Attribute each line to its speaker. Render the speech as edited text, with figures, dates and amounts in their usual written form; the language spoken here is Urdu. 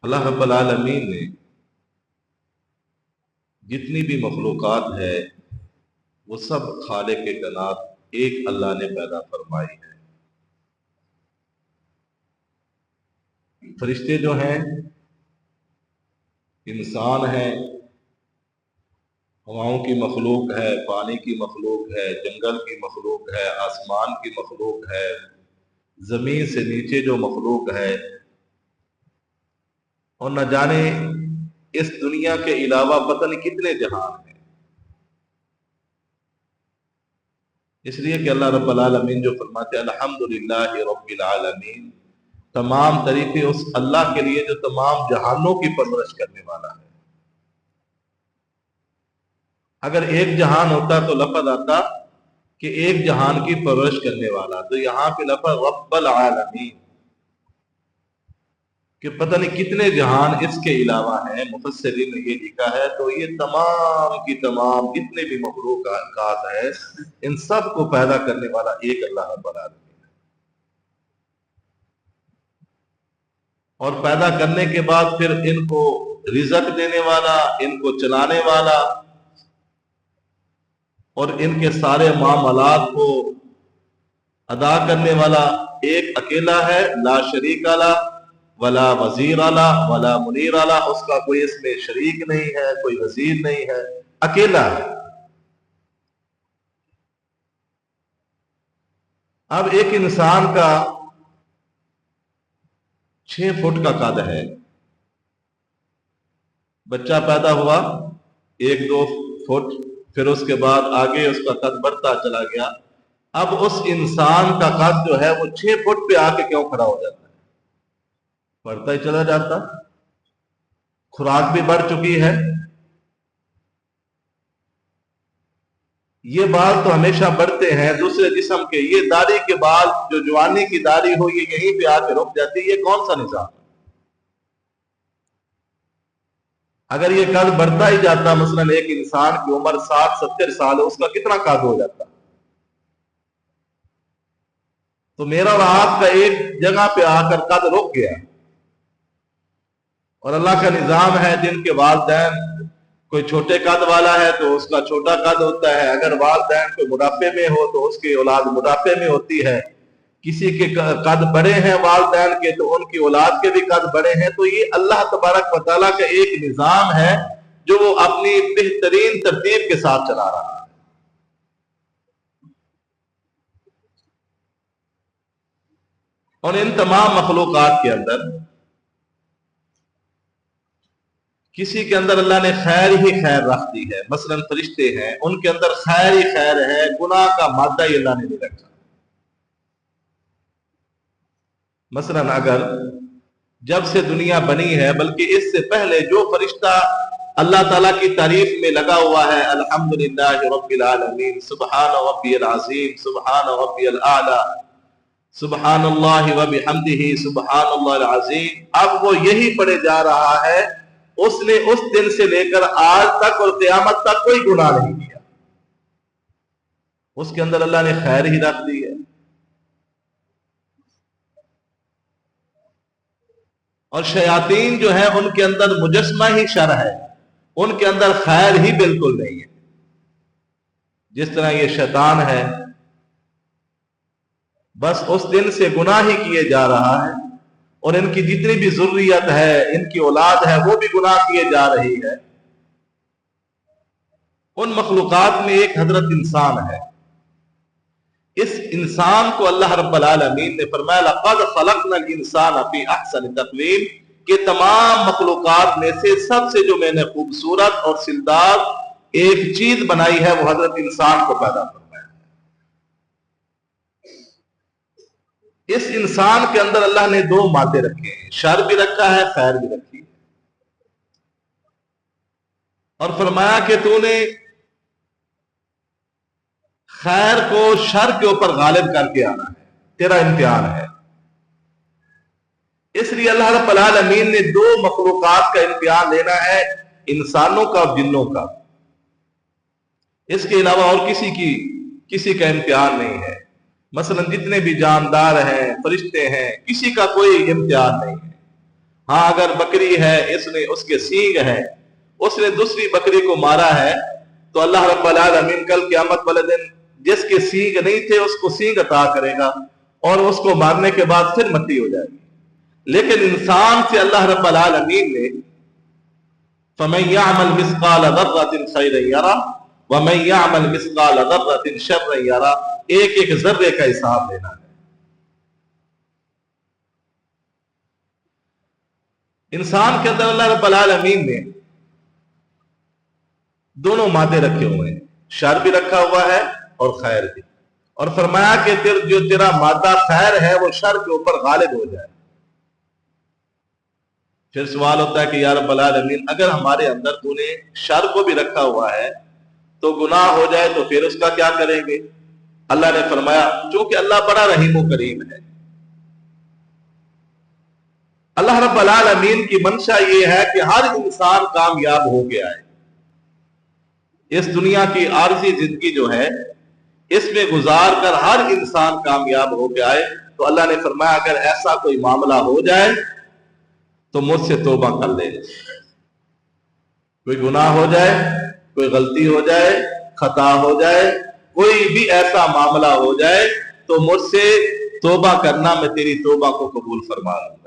Speaker 1: اللہ رب العالمین نے جتنی بھی مخلوقات ہے وہ سب خالق کائنات ایک اللہ نے پیدا فرمائی ہے۔ فرشتے جو ہیں، انسان ہیں، ہواؤں کی مخلوق ہے، پانی کی مخلوق ہے، جنگل کی مخلوق ہے، آسمان کی مخلوق ہے، زمین سے نیچے جو مخلوق ہے، اور نہ جانے اس دنیا کے علاوہ پتہ نہیں کتنے جہان ہیں۔ اس لیے کہ اللہ رب العالمین جو فرماتے ہیں الحمدللہ رب العالمین، تمام تعریفیں اس اللہ کے لیے جو تمام جہانوں کی پرورش کرنے والا ہے۔ اگر ایک جہان ہوتا تو لفظ آتا کہ ایک جہان کی پرورش کرنے والا، تو یہاں پہ لفظ رب العالمین کہ پتہ نہیں کتنے جہان اس کے علاوہ ہیں۔ مفسرین نے یہ لکھا ہے تو یہ تمام کی تمام جتنے بھی مخلوقات ہیں ان سب کو پیدا کرنے والا ایک اللہ رب العالمین ہے، اور پیدا کرنے کے بعد پھر ان کو رزق دینے والا، ان کو چلانے والا اور ان کے سارے معاملات کو ادا کرنے والا ایک اکیلا ہے، لا شریک لا ولا وزیر لا ولا منیر لا، اس کا کوئی اس میں شریک نہیں ہے، کوئی وزیر نہیں ہے، اکیلا ہے۔ اب ایک انسان کا 6 فٹ کا قد ہے، بچہ پیدا ہوا 1-2 فٹ، پھر اس کے بعد آگے اس کا قد بڑھتا چلا گیا۔ اب اس انسان کا قد جو ہے وہ 6 فٹ پہ آ کے کیوں کھڑا ہو جاتا ہے؟ بڑھتا ہی چلا جاتا، خوراک بھی بڑھ چکی ہے، یہ بال تو ہمیشہ بڑھتے ہیں دوسرے جسم کے، یہ داڑھی کے بال جو جوانی کی داڑھی ہو یہ یہیں پہ آ کے رک جاتی ہے، یہ کون سا نظام ہے؟ اگر یہ قد بڑھتا ہی جاتا، مثلا ایک انسان کی عمر 60-70 سال ہے، اس کا کتنا قد ہو جاتا؟ تو میرا اور آپ کا ایک جگہ پہ آ کر قد رک گیا، اور اللہ کا نظام ہے جن کے والدین کوئی چھوٹے قد والا ہے تو اس کا چھوٹا قد ہوتا ہے، اگر والدین کوئی بڑھاپے میں ہو تو اس کی اولاد بڑھاپے میں ہوتی ہے، کسی کے قد بڑے ہیں والدین کے تو ان کی اولاد کے بھی قد بڑے ہیں۔ تو یہ اللہ تبارک و تعالیٰ کا ایک نظام ہے جو وہ اپنی بہترین ترتیب کے ساتھ چلا رہا ہے۔ اور ان تمام مخلوقات کے اندر کسی کے اندر اللہ نے خیر ہی خیر رکھ دی ہے، مثلا فرشتے ہیں، ان کے اندر خیر ہی خیر ہے، گناہ کا مادہ ہی اللہ نے نہیں رکھا۔ مثلا اگر جب سے دنیا بنی ہے بلکہ اس سے پہلے جو فرشتہ اللہ تعالیٰ کی تعریف میں لگا ہوا ہے الحمدللہ رب العالمین، سبحان ربی العظیم، سبحان ربی الاعلی، سبحان اللہ وبحمدہ، سبحان اللہ العظیم، اب وہ یہی پڑھے جا رہا ہے، اس نے اس دن سے لے کر آج تک اور قیامت تک کوئی گناہ نہیں کیا، اس کے اندر اللہ نے خیر ہی رکھ دی ہے۔ اور شیاطین جو ہیں ان کے اندر مجسمہ ہی شر ہے، ان کے اندر خیر ہی بالکل نہیں ہے۔ جس طرح یہ شیطان ہے بس اس دن سے گناہ ہی کیے جا رہا ہے، اور ان کی جتنی بھی ذریت ہے، ان کی اولاد ہے، وہ بھی گناہ کیے جا رہی ہے۔ ان مخلوقات میں ایک حضرت انسان ہے، اس انسان کو اللہ رب العالمین نے فرمایا لقد خلقنا الانسان فی احسن تقویم، کہ تمام مخلوقات میں سے سب سے جو میں نے خوبصورت اور سلدار ایک چیز بنائی ہے وہ حضرت انسان کو پیدا فرمایا۔ اس انسان کے اندر اللہ نے 2 مادے رکھے ہیں، شر بھی رکھا ہے، خیر بھی رکھی ہے، اور فرمایا کہ تو نے خیر کو شر کے اوپر غالب کر کے آنا ہے، تیرا امتحان ہے۔ اس لیے اللہ رب العالمین نے 2 مخلوقات کا امتحان لینا ہے، انسانوں کا اور جنوں کا، اس کے علاوہ اور کسی کا امتحان نہیں ہے۔ مثلا جتنے بھی جاندار ہیں، فرشتے ہیں، کسی کا کوئی امتحان نہیں ہے، ہاں اگر بکری ہے اس کے سینگ ہے، اس نے دوسری بکری کو مارا ہے، تو اللہ رب العالمین کل قیامت والے دن جس کے سینگ نہیں تھے اس کو سینگ عطا کرے گا، اور اس کو مارنے کے بعد پھر مٹی ہو جائے گی۔ لیکن انسان سے اللہ رب العالمین نے فَمَن يَعْمَلْ مِثْقَالَ ذَرَّةٍ خَيْرًا يَرَهُ وَمَن يَعْمَلْ مِثْقَالَ ذَرَّةٍ شَرًّا يَرَهُ، ایک ایک ذرے کا حساب لینا ہے۔ انسان کے اندر اللہ رب العالمین نے دونوں مادے رکھے ہوئے ہیں، شر بھی رکھا ہوا ہے اور خیر بھی، اور فرمایا کہ جو تیرا مادہ خیر ہے وہ شر کے اوپر غالب ہو جائے۔ پھر سوال ہوتا ہے کہ یا رب العالمین اگر ہمارے اندر تو نے شر کو بھی رکھا ہوا ہے تو گناہ ہو جائے تو پھر اس کا کیا کریں گے؟ اللہ نے فرمایا چونکہ اللہ بڑا رحیم و کریم ہے، اللہ رب العالمین کی منشا یہ ہے کہ ہر انسان کامیاب ہو کے آئے۔ اس دنیا کی عارضی زندگی جو ہے اس میں گزار کر ہر انسان کامیاب ہو کے آئے، تو اللہ نے فرمایا اگر ایسا کوئی معاملہ ہو جائے تو مجھ سے توبہ کر لے۔ کوئی گناہ ہو جائے، کوئی غلطی ہو جائے، خطا ہو جائے، کوئی بھی ایسا معاملہ ہو جائے تو مجھ سے توبہ کرنا، میں تیری توبہ کو قبول فرما لوں۔